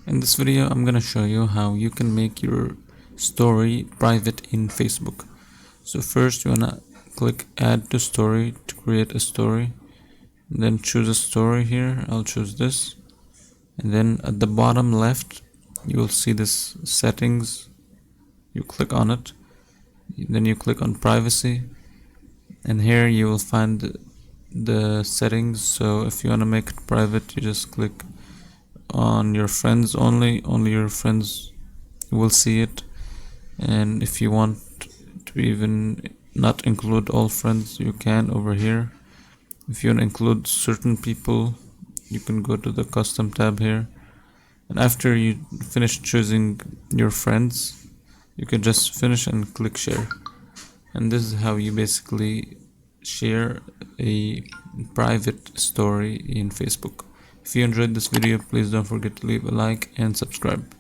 In this video, I'm gonna show you how you can make your story private in Facebook. So first you wanna click add to story to create a story. Then choose a story here. I'll choose this. And then at the bottom left, you will see this settings. You click on it. Then you click on privacy. And here you will find the settings. So if you wanna make it private, you just click on your friends only your friends will see it. And if you want to even not include all friends, you can over here. If you want to include certain people, you can go to the custom tab here, and after you finish choosing your friends, you can just finish and click share. And this is how you basically share a private story in Facebook. If you enjoyed this video, please don't forget to leave a like and subscribe.